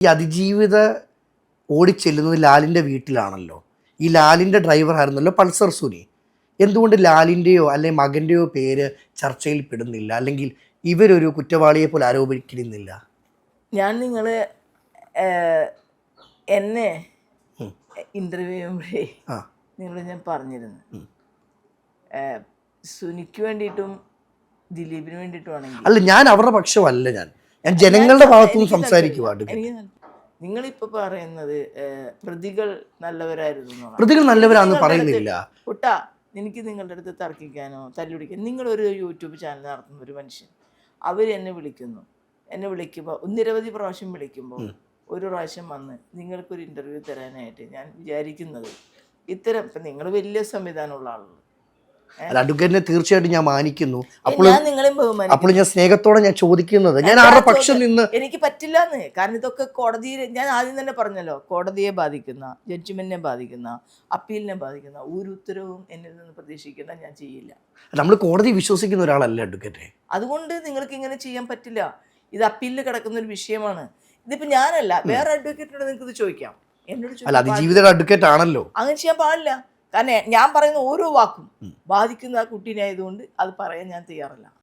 ഈ അതിജീവിത ഓടിച്ചെല്ലുന്നത് ലാലിൻ്റെ വീട്ടിലാണല്ലോ. ഈ ലാലിൻ്റെ ഡ്രൈവർ ആയിരുന്നല്ലോ പൾസർ സുനി. എന്തുകൊണ്ട് ലാലിൻ്റെയോ അല്ലെങ്കിൽ മകൻ്റെയോ പേര് ചർച്ചയിൽ പെടുന്നില്ല, അല്ലെങ്കിൽ ഇവരൊരു കുറ്റവാളിയെ പോലെ ആരോപിക്കുന്നില്ല? ഞാൻ നിങ്ങള് എന്നെ ഇന്റർവ്യൂ ചെയ്യുമ്പോഴേ ഞാൻ പറഞ്ഞിരുന്നു, സുനിക്ക് വേണ്ടിയിട്ടും ദിലീപിന് വേണ്ടിയിട്ടുമാണെങ്കിൽ അല്ല, ഞാൻ അവരുടെ പക്ഷമല്ല, ഞാൻ ജനങ്ങളുടെ ഭാഗത്തുനിന്ന് സംസാരിക്കുക. നിങ്ങളിപ്പോ പറയുന്നത് പ്രതികൾ നല്ലവരായിരുന്നു. പ്രതികൾ നല്ലവരാന്ന് പറയുന്നില്ല കുട്ടാ. എനിക്ക് നിങ്ങളുടെ അടുത്ത് തർക്കിക്കാനോ തല്ലുപിടിക്കാനോ, നിങ്ങളൊരു യൂട്യൂബ് ചാനൽ നടത്തുന്ന ഒരു മനുഷ്യൻ, എന്നെ വിളിക്കുമ്പോൾ നിരവധി പ്രാവശ്യം വിളിക്കുമ്പോൾ ഒരു പ്രാവശ്യം വന്ന് നിങ്ങൾക്കൊരു ഇൻ്റർവ്യൂ തരാനായിട്ട് ഞാൻ വിചാരിക്കുന്നത് ഇത്തരം, ഇപ്പം നിങ്ങൾ വലിയ സംവിധാനമുള്ള ആളുകൾ, അഡ്വക്കേറ്റിനെ തീർച്ചയായിട്ടും ഞാൻ മാനിക്കുന്നു. ഞാൻ നിങ്ങളെയും ബഹുമാനിക്കുന്നു. അപ്പോൾ ഞാൻ സ്നേഹത്തോടെ ഞാൻ ചോദിക്കുന്നത്, ഞാൻ ആരുടെ പക്ഷം നിന്ന് എനിക്ക് പറ്റില്ലാന്ന്. കാരണം ഇതൊക്കെ കോടതിയിൽ, ഞാൻ ആദ്യം തന്നെ പറഞ്ഞല്ലോ, കോടതിയെ ബാധിക്കുന്ന, ജഡ്ജ്മെന്റിനെ ബാധിക്കുന്ന, അപ്പീലിനെ ബാധിക്കുന്ന ഒരു ഉത്തരവും എന്നിൽ നിന്ന് പ്രതീക്ഷിക്കേണ്ട, ഞാൻ ചെയ്യില്ല. നമ്മൾ കോടതി വിശ്വസിക്കുന്ന ഒരാളല്ല അഡ്വക്കേറ്റ്. അതുകൊണ്ട് നിങ്ങൾക്ക് ഇങ്ങനെ ചെയ്യാൻ പറ്റില്ല. ഇത് അപ്പീലിൽ കിടക്കുന്ന ഒരു വിഷയമാണ്. ഇതിപ്പോ ഞാനല്ല, വേറെ അഡ്വക്കേറ്റിനോട് നിങ്ങൾക്ക് ഇത് ചോദിക്കാം. എന്നോട് അതിജീവിത അഡ്വക്കേറ്റ് ആണല്ലോ. അങ്ങനെ ചെയ്യാൻ പാടില്ല. കാരണം ഞാൻ പറയുന്ന ഓരോ വാക്കും ബാധിക്കുന്ന ആ കുട്ടീനെ ആയതുകൊണ്ട് അത് പറയാൻ ഞാൻ തയ്യാറല്ല.